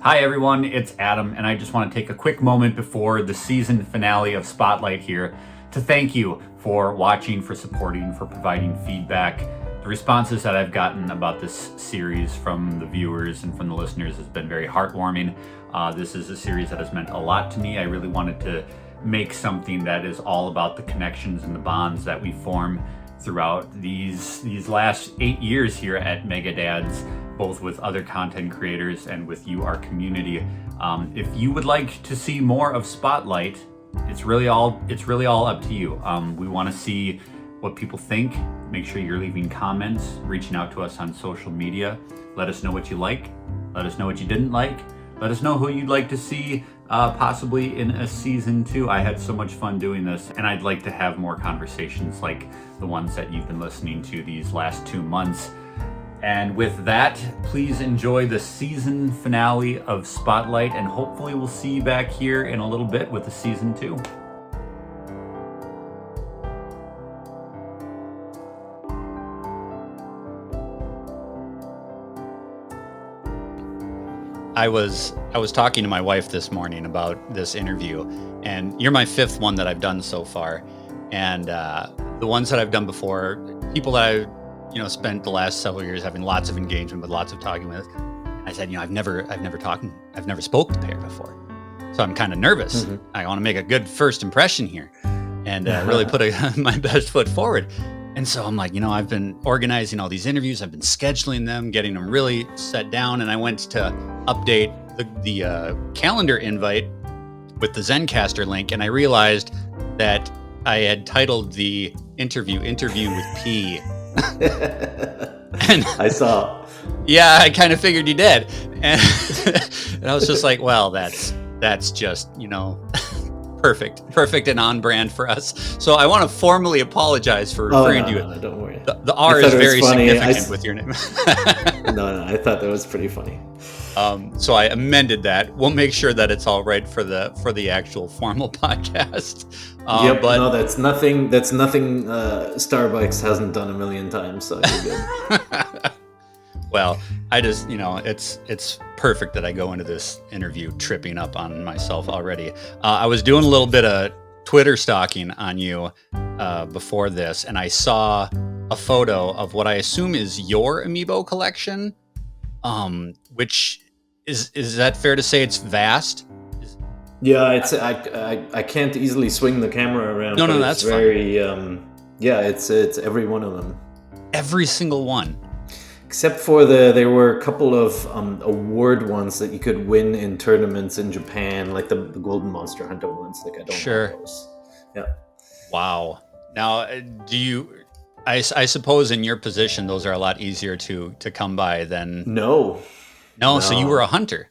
Hi everyone, it's Adam, and I just want to take a quick moment before the season finale of Spotlight here to thank you for watching, for supporting, for providing feedback. The responses that I've gotten about this series from the viewers and from the listeners has been very heartwarming. This is a series that has meant a lot to me. I really wanted to make something that is all about the connections and the bonds that we form throughout these last 8 years here at Mega Dads, both with other content creators and with you, our community. If you would like to see more of Spotlight, it's really all up to you. We want to see what people think. Make sure you're leaving comments, reaching out to us on social media. Let us know what you like. Let us know what you didn't like. Let us know who you'd like to see possibly in a season 2. I had so much fun doing this, and I'd like to have more conversations like the ones that you've been listening to these last 2 months. And with that, please enjoy the season finale of Spotlight, and hopefully we'll see you back here in a little bit with the season 2. I was talking to my wife this morning about this interview, and you're my 5th one that I've done so far. And the ones that I've done before, people that I spent the last several years having lots of engagement with, lots of talking with. I said, I've never spoke to Pear before, so I'm kind of nervous. Mm-hmm. I want to make a good first impression here, and really put my best foot forward. And so I'm like, I've been organizing all these interviews. I've been scheduling them, getting them really set down. And I went to update the calendar invite with the Zencaster link, and I realized that I had titled the interview with P. And I saw. Yeah, I kind of figured you did. And, and I was just like, well, that's just, perfect and on brand for us. So I want to formally apologize for referring to you. No, don't worry. The R is very significant with your name. No, I thought that was pretty funny. So I amended that. We'll make sure that it's all right for the actual formal podcast. But no, that's nothing. Starbucks hasn't done a million times, so you're good. Well, I just, it's perfect that I go into this interview tripping up on myself already. I was doing a little bit of Twitter stalking on you before this, and I saw a photo of what I assume is your amiibo collection. Which is that fair to say it's vast? Yeah, it's I can't easily swing the camera around. No, that's very it's every one of them. Every single one. Except for there were a couple of award ones that you could win in tournaments in Japan, like the Golden Monster Hunter ones. Like I don't sure. have those. Yeah. Wow. Now, do you? I suppose in your position, those are a lot easier to come by than. No. So you were a hunter.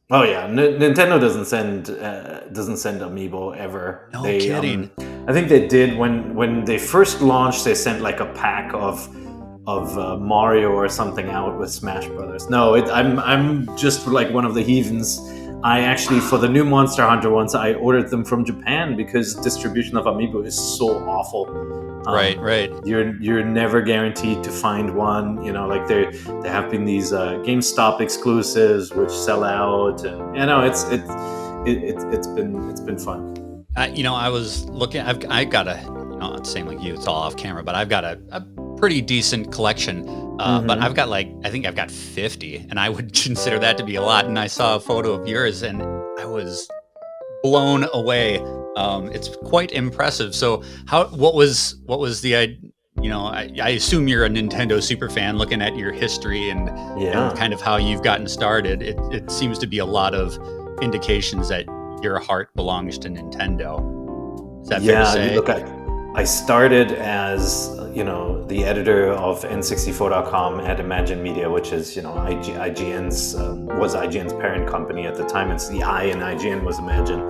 Oh yeah, Nintendo doesn't send amiibo ever. No kidding. I think they did when they first launched. They sent like a pack of Mario or something out with Smash Brothers. No, I'm just like one of the heathens. I actually, for the new Monster Hunter ones, I ordered them from Japan because distribution of amiibo is so awful. Right. You're never guaranteed to find one. Like there have been these GameStop exclusives which sell out, and it's been fun. I was looking. I got a same like you. It's all off camera, but I've got a pretty decent collection. But I've got I think I've got 50, and I would consider that to be a lot. And I saw a photo of yours, and I was blown away. It's quite impressive. So what was the I assume you're a Nintendo super fan, looking at your history and kind of how you've gotten started. It seems to be a lot of indications that your heart belongs to Nintendo. Is that fair to say? Look, I started as the editor of N64.com at Imagine Media, which is IGN's was IGN's parent company at the time. It's the I in IGN was Imagine.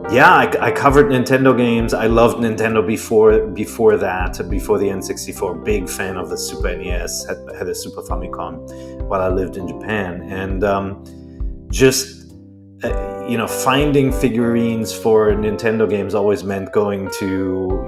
I covered Nintendo games. I loved Nintendo before that, before the N64. Big fan of the Super NES. Had a Super Famicom while I lived in Japan, and finding figurines for Nintendo games always meant going to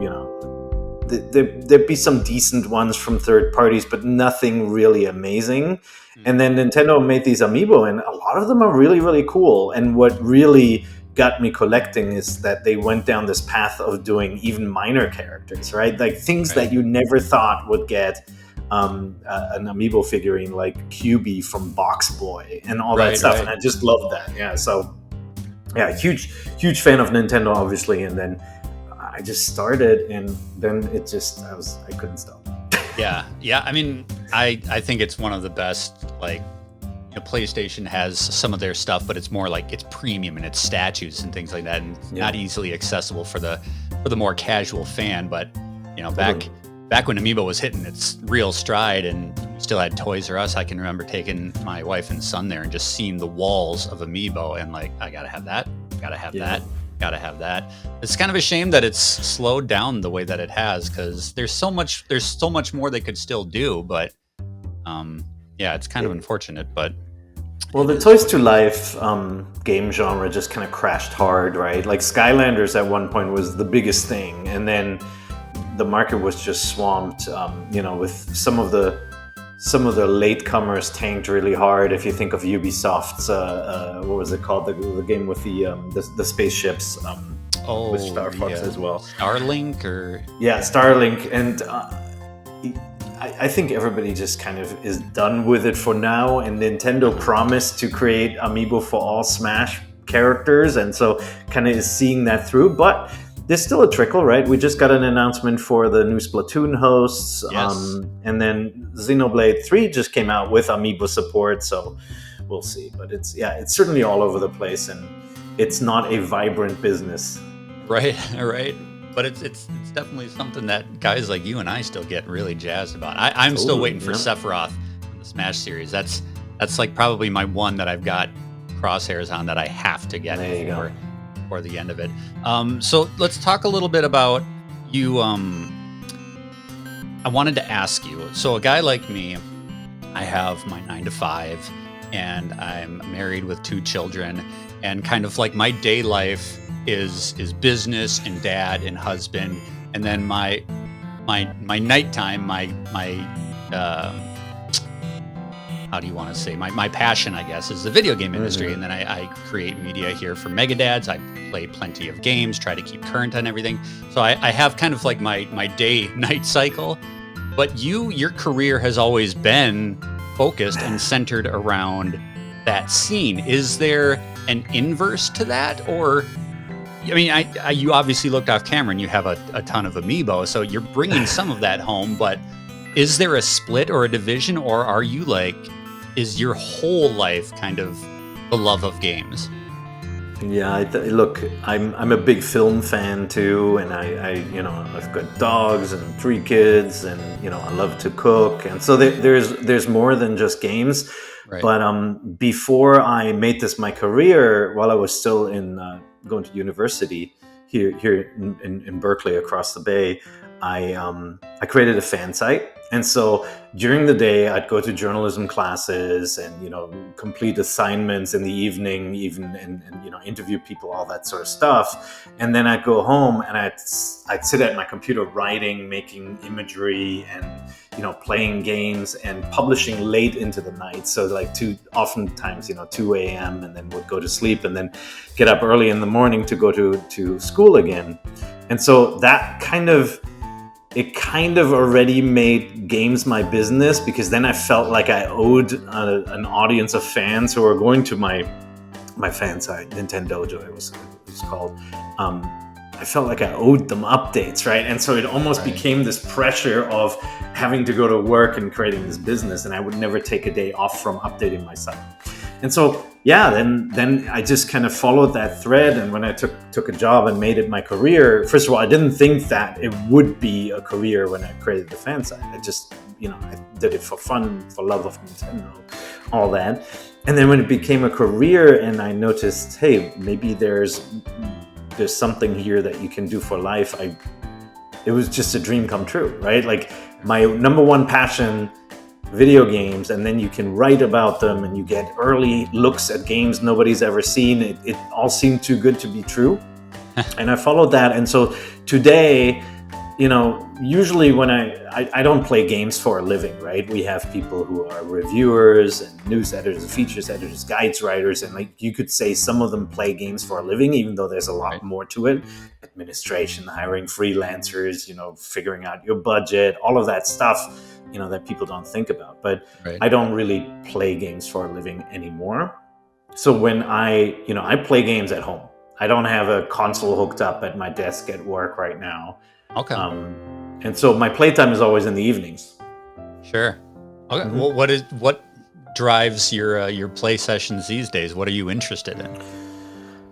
there'd be some decent ones from third parties, but nothing really amazing. And then Nintendo made these amiibo, and a lot of them are really, really cool. And what really got me collecting is that they went down this path of doing even minor characters, right? Like things that you never thought would get an amiibo figurine, like QB from Box Boy and all that stuff. And I just love that. Yeah. So yeah, huge fan of Nintendo, obviously. And then I just started, and then I couldn't stop. Yeah. I mean, I think it's one of the best. Like, PlayStation has some of their stuff, but it's more like it's premium and it's statues and things like that, and not easily accessible for the more casual fan. But back when Amiibo was hitting its real stride, and we still had Toys R Us, I can remember taking my wife and son there and just seeing the walls of Amiibo, and like, I gotta have that, gotta have that. Gotta have that. It's kind of a shame that it's slowed down the way that it has, because there's so much more they could still do, but it's kind of unfortunate. But the Toys to Life game genre just kind of crashed hard, right? Like Skylanders at one point was the biggest thing, and then the market was just swamped, with some of the latecomers tanked really hard. If you think of Ubisoft's, what was it called? The game with the spaceships, with Star Fox as well. Starlink Starlink. And I think everybody just kind of is done with it for now. And Nintendo promised to create Amiibo for all Smash characters, and so kind of is seeing that through. But there's still a trickle, right? We just got an announcement for the new Splatoon hosts. Yes. And then Xenoblade 3 just came out with Amiibo support, so we'll see. But it's certainly all over the place, and it's not a vibrant business. Right. But it's definitely something that guys like you and I still get really jazzed about. I'm still waiting for Sephiroth in the Smash series. That's like probably my one that I've got crosshairs on that I have to get before the end of it. So let's talk a little bit about you. I wanted to ask you, so a guy like me, I have my 9-to-5, and I'm married with 2 children, and kind of like my day life is business and dad and husband, and then my nighttime, my how do you want to say, my passion, I guess, is the video game industry. And then I create media here for Megadads. I play plenty of games, try to keep current on everything. So I have kind of like my day-night cycle. But your career has always been focused and centered around that scene. Is there an inverse to that? Or, I mean, you obviously looked off camera and you have a ton of Amiibo, so you're bringing some of that home, but is there a split or a division, or are you like, is your whole life kind of the love of games? Yeah, look, I'm a big film fan too, and I've got dogs and 3 kids, and I love to cook, and so there's more than just games. Right. But before I made this my career, while I was still going to university here in Berkeley, across the bay, I created a fan site. And so during the day, I'd go to journalism classes and, complete assignments in the evening, even and interview people, all that sort of stuff. And then I'd go home and I'd sit at my computer writing, making imagery, and, playing games and publishing late into the night. So like oftentimes 2 a.m. and then would go to sleep and then get up early in the morning to go to school again. And so that kind of already made games my business, because then I felt like I owed an audience of fans who were going to my fan site, Nintendojo it was called. I felt like I owed them updates, right? And so it almost became this pressure of having to go to work and creating this business, and I would never take a day off from updating my site. And so, then I just kind of followed that thread. And when I took a job and made it my career, first of all, I didn't think that it would be a career when I created the fan site. I just, I did it for fun, for love of Nintendo, all that. And then when it became a career and I noticed, hey, maybe there's something here that you can do for life, it was just a dream come true, right? Like my number one passion, video games, and then you can write about them and you get early looks at games nobody's ever seen. It all seemed too good to be true. And I followed that. And so today usually when I don't play games for a living, right? We have people who are reviewers and news editors, features editors, guides writers, and like you could say some of them play games for a living, even though there's a lot more to it. Administration, hiring freelancers, figuring out your budget, all of that stuff, that people don't think about. But I don't really play games for a living anymore. So when I play games at home. I don't have a console hooked up at my desk at work right now. Okay. And so my playtime is always in the evenings. Sure. Okay. Well, what drives your play sessions these days? What are you interested in?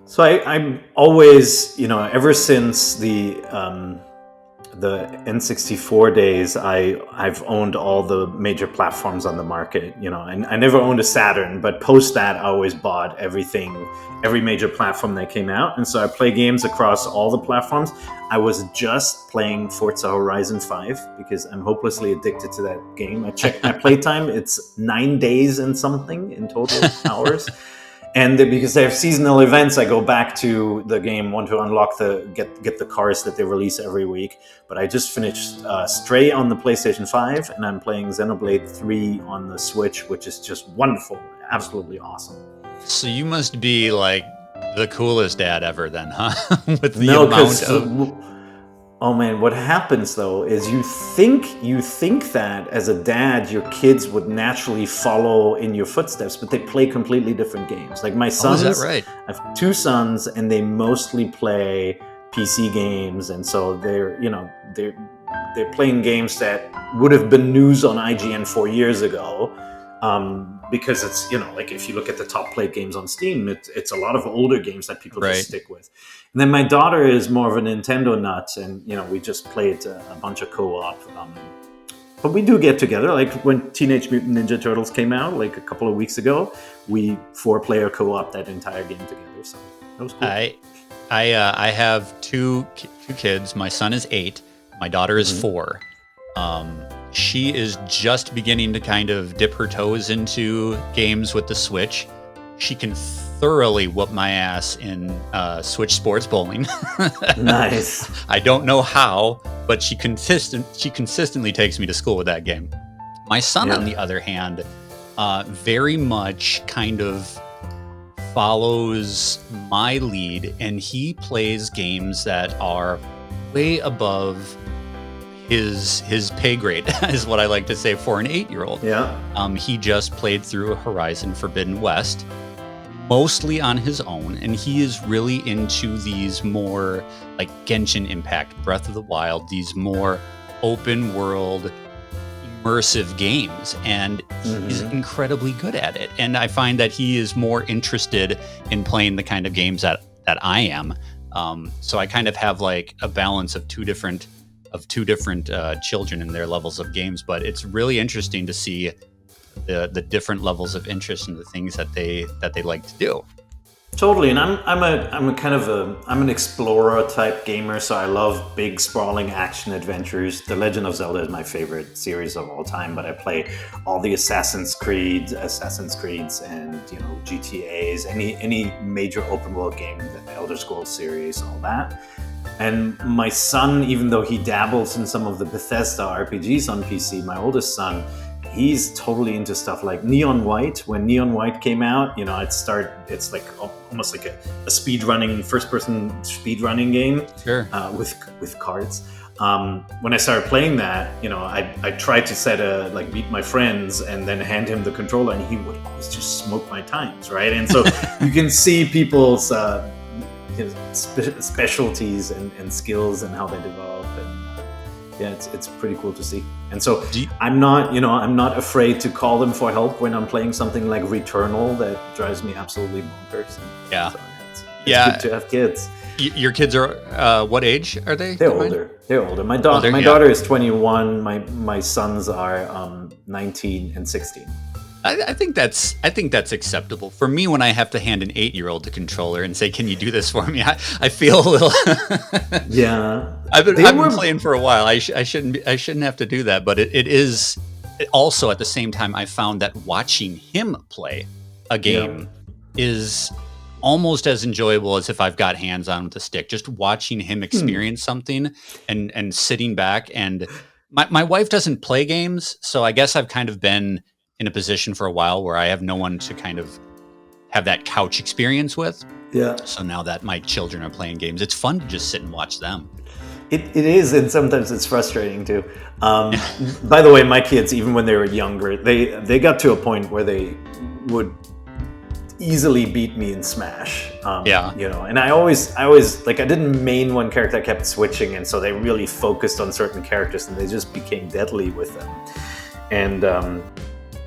So I'm always, ever since the N64 days, I've owned all the major platforms on the market, and I never owned a Saturn, but post that I always bought every major platform that came out. And so I play games across all the platforms. I was just playing Forza Horizon 5 because I'm hopelessly addicted to that game. I checked my playtime. It's 9 days and something in total hours. And because they have seasonal events, I go back to the game, want to unlock get the cars that they release every week. But I just finished Stray on the PlayStation 5, and I'm playing Xenoblade 3 on the Switch, which is just wonderful, absolutely awesome. So you must be like the coolest dad ever then, huh? With the amount of... Oh man, what happens though is you think that as a dad your kids would naturally follow in your footsteps, but they play completely different games. Like my sons, is that right? I have 2 sons, and they mostly play PC games, and so they're playing games that would have been news on IGN 4 years ago. Because it's, like if you look at the top played games on Steam, it's a lot of older games that people just stick with. And then my daughter is more of a Nintendo nut, and, we just played a bunch of co-op. But we do get together, like when Teenage Mutant Ninja Turtles came out, like a couple of weeks ago, we 4-player co-op that entire game together. So that was cool. I have two kids. My son is 8. My daughter is 4. She is just beginning to kind of dip her toes into games with the Switch. She can thoroughly whoop my ass in Switch Sports Bowling. Nice. I don't know how, but she consistently takes me to school with that game. My son, on the other hand, very much kind of follows my lead, and he plays games that are way above his pay grade, is what I like to say for an 8-year-old. Yeah. He just played through Horizon Forbidden West, mostly on his own, and he is really into these more like Genshin Impact, Breath of the Wild, these more open world, immersive games, and he's incredibly good at it. And I find that he is more interested in playing the kind of games that I am. So I kind of have like a balance of two different children and their levels of games, but it's really interesting to see the different levels of interest in the things that they like to do. Totally, and I'm an explorer type gamer, so I love big sprawling action adventures. The Legend of Zelda is my favorite series of all time, but I play all the Assassin's Creeds, and GTAs, any major open world game, the Elder Scrolls series, all that. And my son, even though he dabbles in some of the Bethesda RPGs on PC, my oldest son, he's totally into stuff like Neon White. When Neon White came out, it's like almost like a speedrunning, first-person speedrunning game. Sure. With cards. When I started playing that, I tried to beat my friends and then hand him the controller, and he would always just smoke my times, right? And so you can see people's specialties and skills and how they develop, and it's pretty cool to see. And so I'm not afraid to call them for help when I'm playing something like Returnal that drives me absolutely bonkers. Yeah. So it's good to have kids. Your kids are what age are they? They're older. My daughter is 21. My sons are 19 and 16. I think that's acceptable. For me, when I have to hand an 8-year-old the controller and say, "Can you do this for me?" I feel a little. Yeah, I've been playing for a while. I shouldn't have to do that, but it is also at the same time. I found that watching him play a game is almost as enjoyable as if I've got hands on with a stick. Just watching him experience something and sitting back. And my wife doesn't play games, so I guess I've kind of been in a position for a while where I have no one to kind of have that couch experience with. Yeah. So now that my children are playing games, it's fun to just sit and watch them. It is, and sometimes it's frustrating too. By the way, my kids, even when they were younger, they got to a point where they would easily beat me in Smash. And I always like, I didn't main one character, I kept switching, and so they really focused on certain characters, and they just became deadly with them. And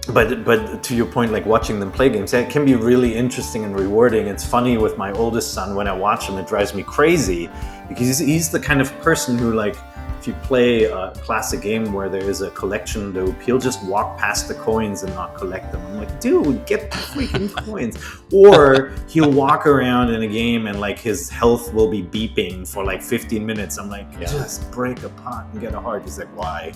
but to your point, like watching them play games, that can be really interesting and rewarding. It's funny with my oldest son, when I watch him, it drives me crazy because he's the kind of person who, like, if you play a classic game where there is a collection loop, he'll just walk past the coins and not collect them. I'm like, dude, get the freaking coins. Or he'll walk around in a game and like his health will be beeping for like 15 minutes. I'm like, just break a pot and get a heart. He's like, why?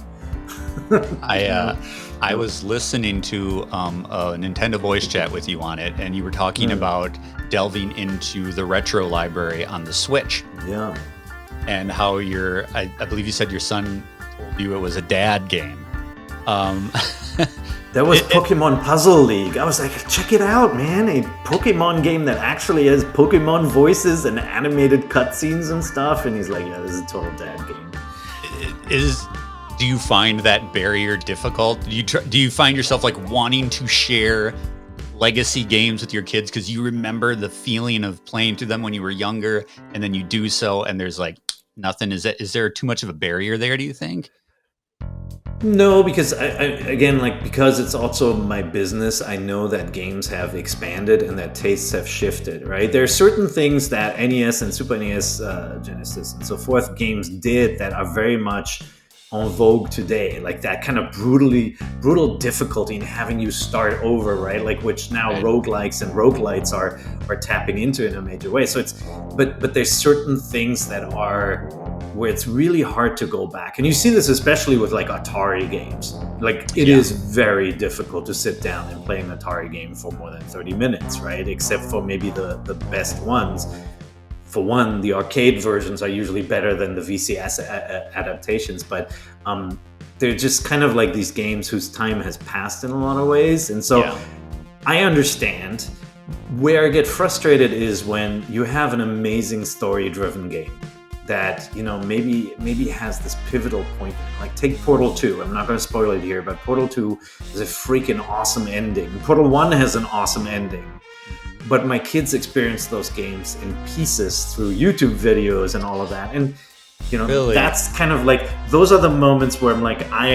I was listening to a Nintendo voice chat with you on it, and you were talking about delving into the retro library on the Switch. Yeah. And how I believe you said your son told you it was a dad game. That was Pokemon Puzzle League. I was like, check it out, man. A Pokemon game that actually has Pokemon voices and animated cutscenes and stuff. And he's like, yeah, this is a total dad game. Do you find that barrier difficult? Do you find yourself like wanting to share legacy games with your kids because you remember the feeling of playing through them when you were younger, and then you do so and there's like nothing? Is there too much of a barrier there, do you think? No, because because it's also my business, I know that games have expanded and that tastes have shifted, right? There are certain things that NES and Super NES, Genesis and so forth games did that are very much en vogue today, like that kind of brutal difficulty in having you start over, right? Like, which now roguelikes and roguelites are tapping into in a major way. So it's, but there's certain things that are where it's really hard to go back. And you see this especially with like Atari games. Like it is very difficult to sit down and play an Atari game for more than 30 minutes, right? Except for maybe the best ones. For one, the arcade versions are usually better than the VCS adaptations, but they're just kind of like these games whose time has passed in a lot of ways. And so I understand. Where I get frustrated is when you have an amazing story-driven game that, you know, maybe has this pivotal point. Like take Portal 2. I'm not going to spoil it here, but Portal 2 is a freaking awesome ending. Portal 1 has an awesome ending. But my kids experience those games in pieces through YouTube videos and all of that. And, you know, really? That's kind of like, those are the moments where I'm like, I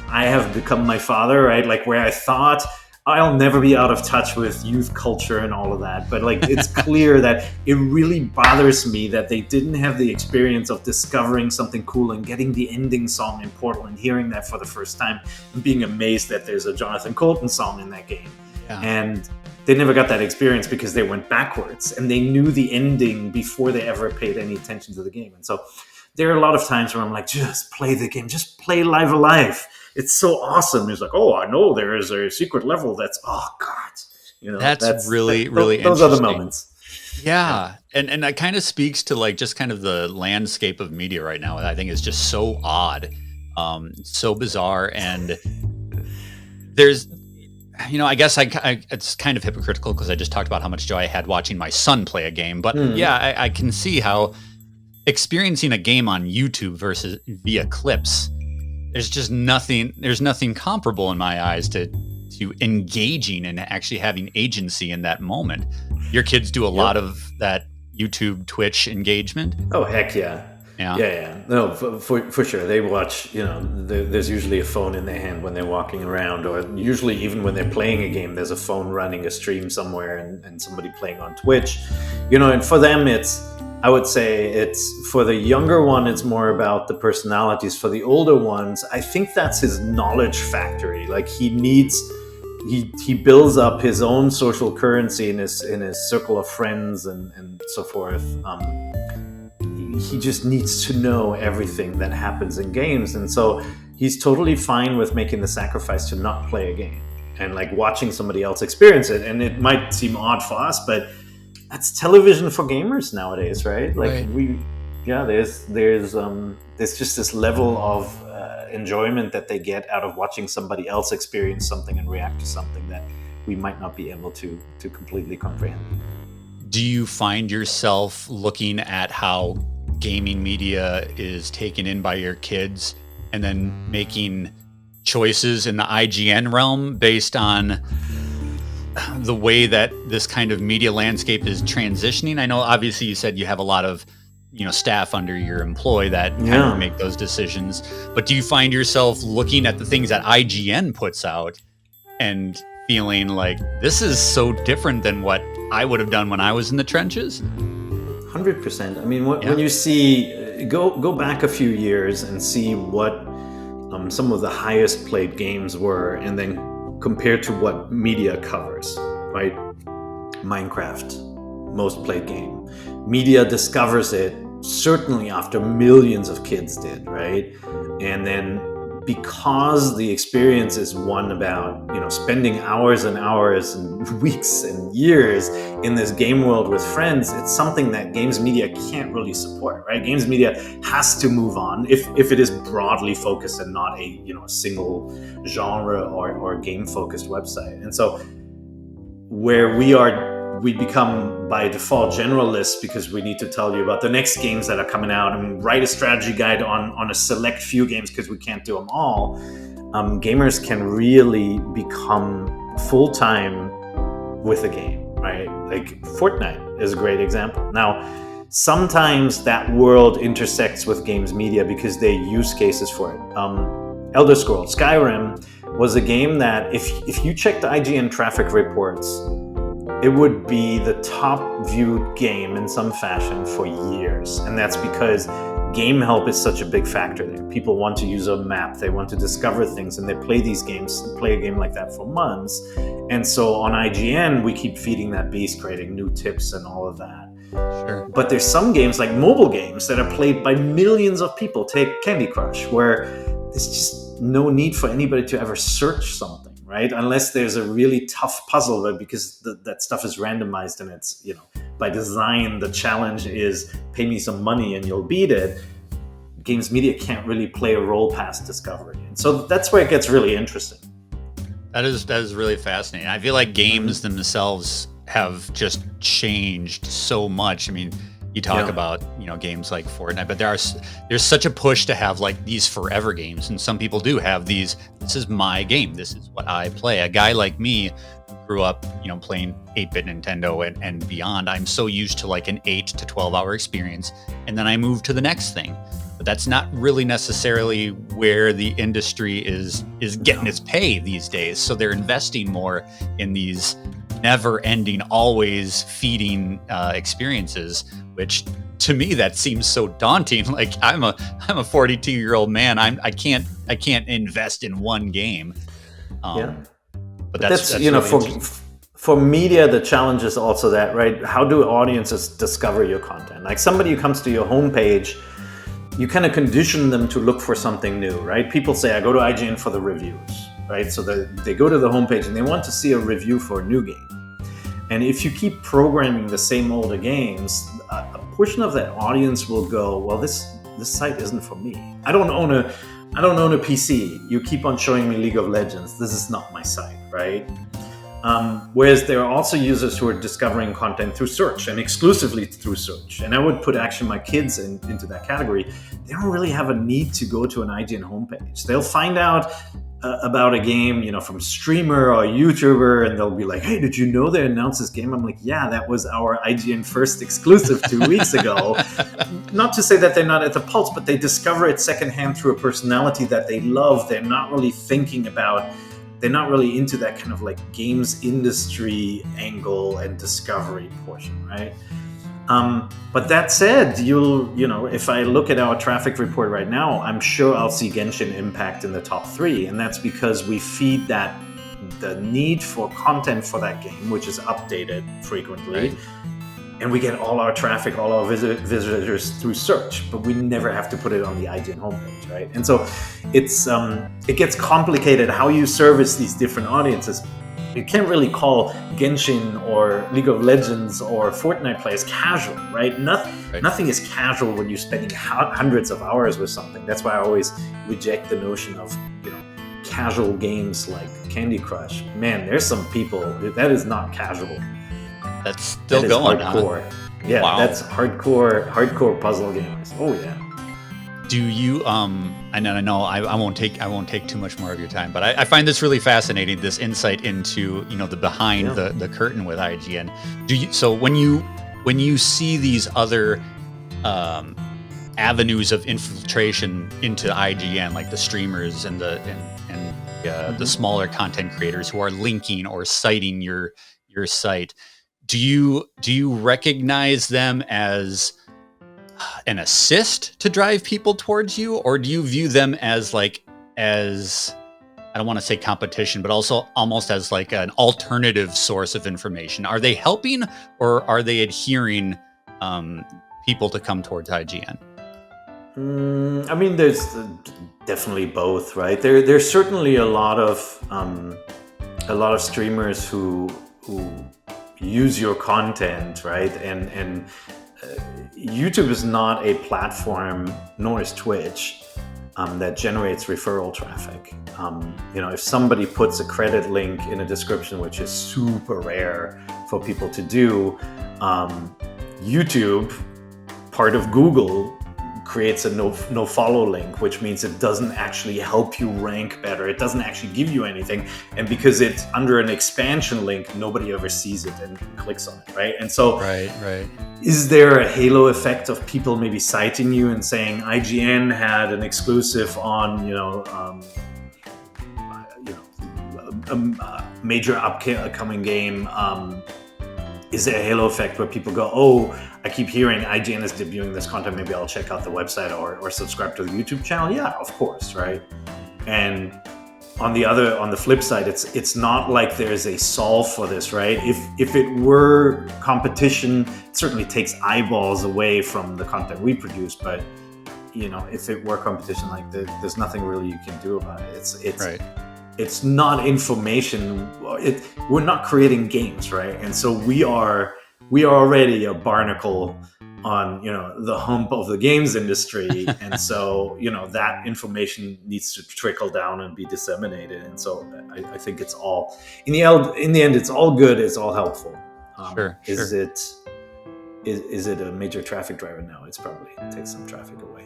have become my father, right? Like where I thought I'll never be out of touch with youth culture and all of that. But like, it's clear that it really bothers me that they didn't have the experience of discovering something cool and getting the ending song in Portal and hearing that for the first time and being amazed that there's a Jonathan Coulton song in that game. Yeah. And they never got that experience because they went backwards and they knew the ending before they ever paid any attention to the game. And so there are a lot of times where I'm like, just play the game, just play Live Alive. It's so awesome. It's like, oh, I know there is a secret level that's, oh God. You know, that's really interesting. Those are the moments. Yeah. And that kind of speaks to like just kind of the landscape of media right now. I think it's just so odd, so bizarre. And there's, you know, I guess it's kind of hypocritical because I just talked about how much joy I had watching my son play a game. But I can see how experiencing a game on YouTube versus via clips, there's nothing comparable in my eyes to engaging and actually having agency in that moment. Your kids do a lot of that YouTube, Twitch engagement. Oh, heck yeah. Yeah. No, for sure. They watch, you know, there's usually a phone in their hand when they're walking around, or usually even when they're playing a game, there's a phone running a stream somewhere and somebody playing on Twitch. You know, and for them, I would say it's, for the younger one, it's more about the personalities. For the older ones, I think that's his knowledge factory. Like he builds up his own social currency in his circle of friends and so forth. He just needs to know everything that happens in games. And so he's totally fine with making the sacrifice to not play a game and like watching somebody else experience it. And it might seem odd for us, but that's television for gamers nowadays, right? Like Right. there's just this level of enjoyment that they get out of watching somebody else experience something and react to something that we might not be able to completely comprehend. Do you find yourself looking at how gaming media is taken in by your kids and then making choices in the IGN realm based on the way that this kind of media landscape is transitioning? I know obviously you said you have a lot of staff under your employ that kind of make those decisions, but do you find yourself looking at the things that IGN puts out and feeling like this is so different than what I would have done when I was in the trenches? 100%. I mean, when you see, go back a few years and see what some of the highest played games were, and then compare to what media covers, right? Minecraft, most played game. Media discovers it certainly after millions of kids did, right? And then because the experience is one about spending hours and hours and weeks and years in this game world with friends, it's something that games media can't really support, right? Games media has to move on if it is broadly focused and not a single genre or game focused website. And so where we become by default generalists because we need to tell you about the next games that are coming out and write a strategy guide on a select few games because we can't do them all. Gamers can really become full-time with a game, right? Like Fortnite is a great example. Now, sometimes that world intersects with games media because they use cases for it. Elder Scrolls Skyrim was a game that if you check the IGN traffic reports, it would be the top viewed game in some fashion for years. And that's because game help is such a big factor there. People want to use a map, they want to discover things, and they play these games, play a game like that for months. And so on IGN, we keep feeding that beast, creating new tips and all of that. Sure. But there's some games like mobile games that are played by millions of people. Take Candy Crush, where there's just no need for anybody to ever search something. Right? Unless there's a really tough puzzle, but because that stuff is randomized and it's, by design, the challenge is pay me some money and you'll beat it. Games media can't really play a role past discovery. And so that's where it gets really interesting. That is really fascinating. I feel like games themselves have just changed so much. I mean, you talk about, games like Fortnite, but there's such a push to have like these forever games. And some people do have these, this is my game. This is what I play. A guy like me who grew up, playing 8-bit Nintendo and beyond, I'm so used to like an 8 to 12 hour experience. And then I move to the next thing. But that's not really necessarily where the industry is getting its pay these days. So they're investing more in these never-ending, always feeding experiences, which to me that seems so daunting. Like I'm a 42-year-old man. I can't invest in one game. But that's really for media, the challenge is also that, right? How do audiences discover your content? Like somebody who comes to your homepage, you kind of condition them to look for something new, right? People say, I go to IGN for the reviews, right? So they go to the homepage and they want to see a review for a new game. And if you keep programming the same older games, a portion of that audience will go, well, this site isn't for me. I don't own a PC. You keep on showing me League of Legends. This is not my site, right? Whereas there are also users who are discovering content through search and exclusively through search. And I would put actually my kids into that category. They don't really have a need to go to an IGN homepage. They'll find out about a game, from a streamer or a YouTuber, and they'll be like, hey, did you know they announced this game? I'm like, yeah, that was our IGN first exclusive 2 weeks ago. Not to say that they're not at the pulse, but they discover it secondhand through a personality that they love. They're not really into that kind of like games industry angle and discovery portion, right? But that said, if I look at our traffic report right now, I'm sure I'll see Genshin Impact in the top 3. And that's because we feed the need for content for that game, which is updated frequently. Right. And we get all our traffic, all our visitors through search, but we never have to put it on the IGN homepage, right? And so it gets complicated how you service these different audiences. You can't really call Genshin or League of Legends or Fortnite players casual, right? Nothing is casual when you're spending hundreds of hours with something. That's why I always reject the notion of, casual games like Candy Crush. Man, there's some people that is not casual. That's still going hardcore. Huh? Yeah, wow. That's hardcore puzzle gamers. Oh yeah. Do you and I know I won't take too much more of your time, but I find this really fascinating, this insight into the behind the curtain with IGN. So when you see these other avenues of infiltration into IGN, like the streamers and the smaller content creators who are linking or citing your site, do you recognize them as an assist to drive people towards you, or do you view them as I don't want to say competition, but also almost as like an alternative source of information? Are they helping, or are they adhering people to come towards IGN? I mean, there's definitely both, right? There's certainly a lot of streamers who use your content, right? And YouTube is not a platform, nor is Twitch, that generates referral traffic. If somebody puts a credit link in a description, which is super rare for people to do, YouTube, part of Google, creates a no follow link, which means it doesn't actually help you rank better. It doesn't actually give you anything. And because it's under an expansion link, nobody ever sees it and clicks on it, right? And so right. Is there a halo effect of people maybe citing you and saying IGN had an exclusive on, a major upcoming game? Is there a halo effect where people go, oh, I keep hearing IGN is debuting this content, maybe I'll check out the website or subscribe to the YouTube channel? Yeah, of course, right? And on the flip side, it's not like there's a solve for this, right? If it were competition, it certainly takes eyeballs away from the content we produce, but if it were competition, like there's nothing really you can do about it. It's right. It's not information. We're not creating games, right? And so we are already a barnacle on the hump of the games industry, and so that information needs to trickle down and be disseminated. And so I think it's all in the end it's all good. It's all helpful. Sure. Is it a major traffic driver? No, it takes some traffic away.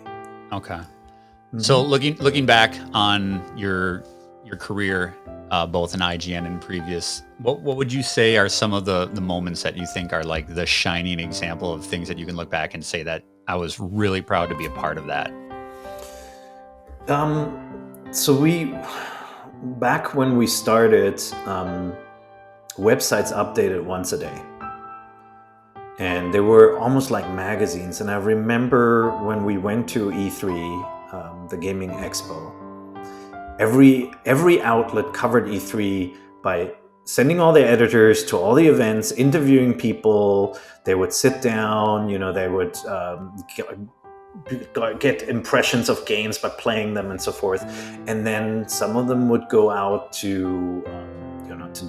Okay. Mm-hmm. So looking back on your career, both in IGN and previous, what would you say are some of the moments that you think are like the shining example of things that you can look back and say that I was really proud to be a part of that? So back when we started, websites updated once a day. And they were almost like magazines. And I remember when we went to E3, the gaming expo, every outlet covered E3 by sending all their editors to all the events, interviewing people. They would sit down, they would get impressions of games by playing them and so forth. And then some of them would go out to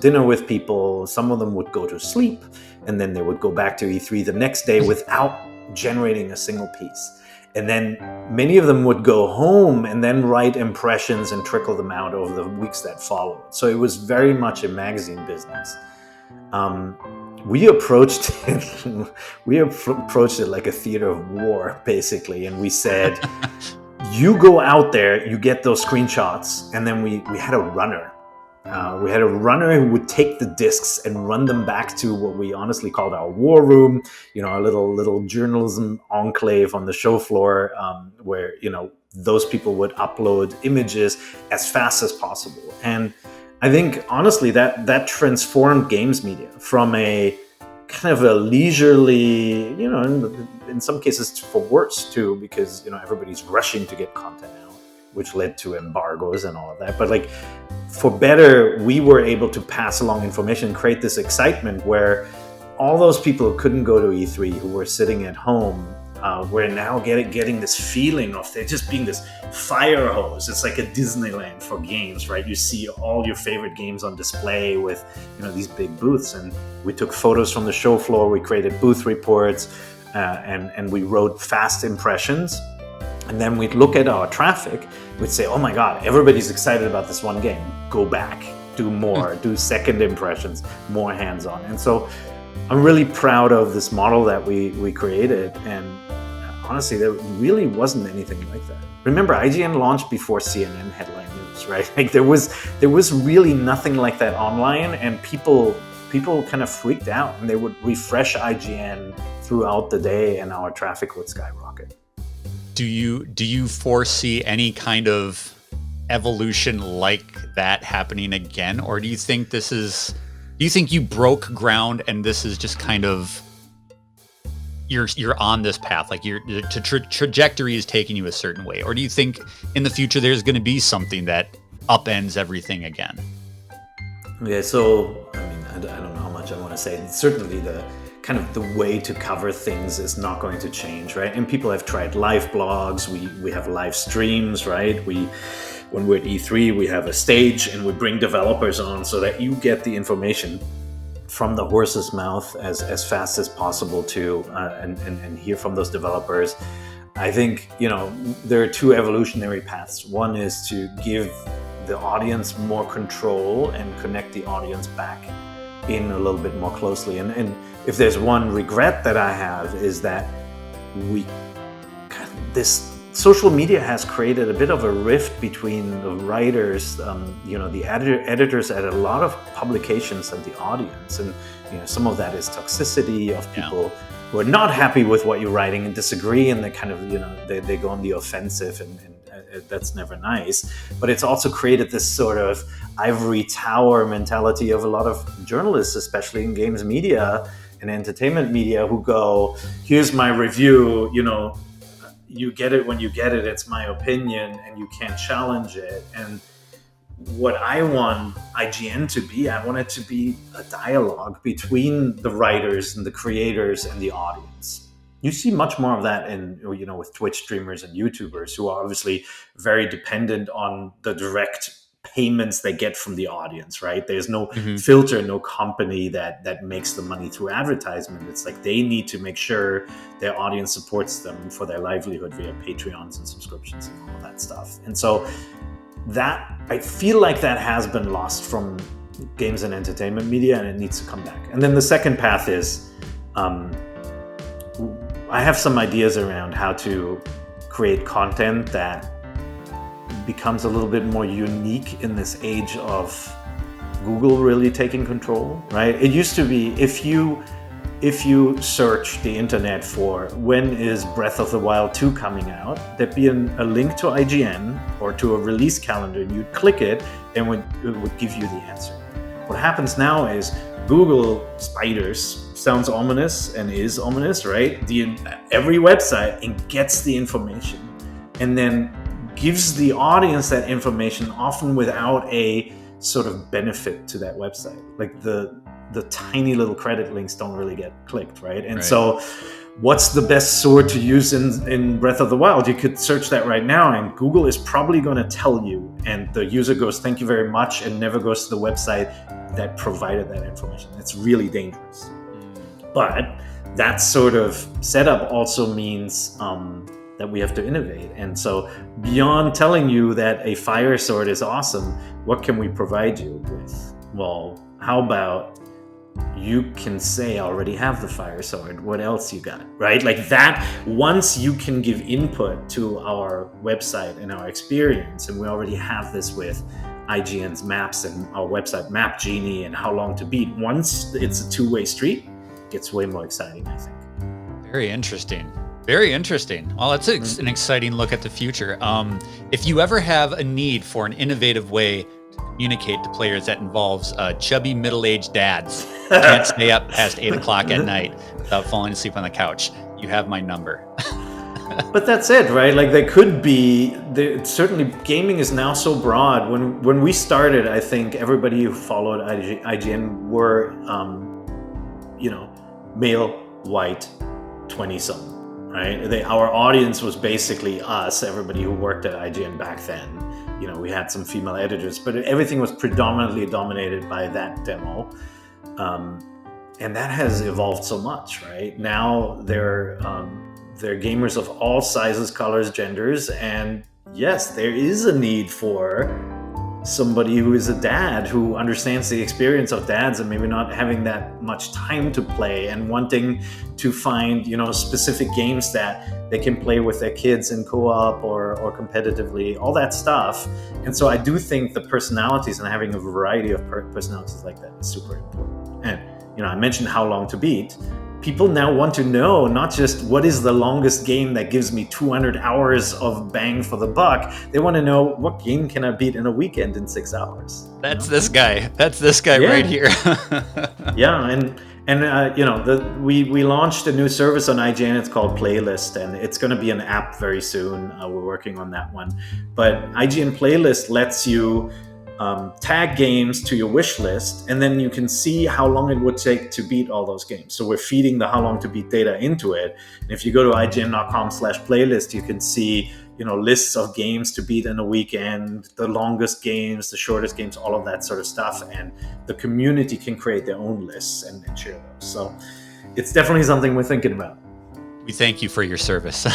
dinner with people. Some of them would go to sleep, and then they would go back to E3 the next day without generating a single piece. And then many of them would go home and then write impressions and trickle them out over the weeks that followed. So it was very much a magazine business. We approached it like a theater of war, basically. And we said, you go out there, you get those screenshots. And then we had a runner. We had a runner who would take the discs and run them back to what we honestly called our war room, our little journalism enclave on the show floor, where those people would upload images as fast as possible. And I think honestly that transformed games media from a kind of a leisurely, in some cases for worse too, because everybody's rushing to get content out, which led to embargoes and all of that. But like, for better, we were able to pass along information, create this excitement where all those people who couldn't go to E3, who were sitting at home, we're now getting this feeling of there just being this fire hose. It's like a Disneyland for games, right? You see all your favorite games on display with, these big booths. And we took photos from the show floor. We created booth reports, and we wrote fast impressions. And then we'd look at our traffic. We'd say, oh my God, everybody's excited about this one game. Go back, do more, do second impressions, more hands-on. And so I'm really proud of this model that we created. And honestly, there really wasn't anything like that. Remember, IGN launched before CNN headline news, right? Like there was really nothing like that online, and people kind of freaked out, and they would refresh IGN throughout the day, and our traffic would skyrocket. Do you foresee any kind of evolution like that happening again, or do you think you broke ground and this is just kind of you're on this path, like your trajectory is taking you a certain way, or do you think in the future there's going to be something that upends everything again? Yeah, so I mean, I don't know how much I want to say. Certainly the kind of the way to cover things is not going to change, right? And people have tried live blogs. We have live streams, right? When we're at E3, we have a stage and we bring developers on so that you get the information from the horse's mouth as fast as possible too, and hear from those developers. I think, there are two evolutionary paths. One is to give the audience more control and connect the audience back in a little bit more closely. And if there's one regret that I have is that this social media has created a bit of a rift between the writers, the editors at a lot of publications and the audience. And some of that is toxicity of people who are not happy with what you're writing and disagree, and they kind of, they go on the offensive, and that's never nice. But it's also created this sort of ivory tower mentality of a lot of journalists, especially in games media and entertainment media, who go, here's my review, you get it when you get it, it's my opinion, and you can't challenge it. And what I want IGN to be, I want it to be a dialogue between the writers and the creators and the audience. You see much more of that in, with Twitch streamers and YouTubers, who are obviously very dependent on the direct payments they get from the audience, right? There's no filter, no company that makes the money through advertisement. It's like they need to make sure their audience supports them for their livelihood via Patreons and subscriptions and all that stuff. And so that, I feel like that has been lost from games and entertainment media, and it needs to come back. And then the second path is, I have some ideas around how to create content that becomes a little bit more unique in this age of Google really taking control, right? It used to be, if you search the internet for when is Breath of the Wild 2 coming out, there'd be a link to IGN or to a release calendar, and you'd click it and it would give you the answer. What happens now is Google spiders, sounds ominous and is ominous, right? Every website and gets the information and then gives the audience that information, often without a sort of benefit to that website. Like the tiny little credit links don't really get clicked, right? And so what's the best sword to use in Breath of the Wild? You could search that right now, and Google is probably going to tell you, and the user goes, thank you very much, and never goes to the website that provided that information. It's really dangerous. But that sort of setup also means that we have to innovate. And so beyond telling you that a fire sword is awesome, what can we provide you with? Well, how about you can say, I already have the fire sword, what else you got, right? Like that, once you can give input to our website and our experience, and we already have this with IGN's maps and our website Map Genie and How Long to Beat, once it's a two-way street, it gets way more exciting, I think. Very interesting. Very interesting. Well, that's an exciting look at the future. If you ever have a need for an innovative way to communicate to players that involves chubby middle-aged dads who can't stay up past 8 o'clock at night without falling asleep on the couch, you have my number. But that's it, right? Like they could be, certainly gaming is now so broad. When we started, I think everybody who followed IGN were, male, white, 20-something. right? Our audience was basically us, everybody who worked at IGN back then. We had some female editors, but everything was predominantly dominated by that demo. And that has evolved so much, right? Now they're gamers of all sizes, colors, genders, and yes, there is a need for somebody who is a dad who understands the experience of dads and maybe not having that much time to play and wanting to find specific games that they can play with their kids in co-op or competitively, all that stuff. And so I do think the personalities and having a variety of personalities like that is super important. And I mentioned How Long to Beat. People now want to know not just what is the longest game that gives me 200 hours of bang for the buck. They want to know what game can I beat in a weekend in 6 hours. That's this guy. That's this guy right here. Yeah, and we launched a new service on IGN. It's called Playlist, and it's going to be an app very soon. We're working on that one. But IGN Playlist lets you tag games to your wish list, and then you can see how long it would take to beat all those games. So we're feeding the how long to beat data into it. And if you go to ign.com/playlist, you can see, lists of games to beat in a weekend, the longest games, the shortest games, all of that sort of stuff. And the community can create their own lists and share those. So it's definitely something we're thinking about. We thank you for your service.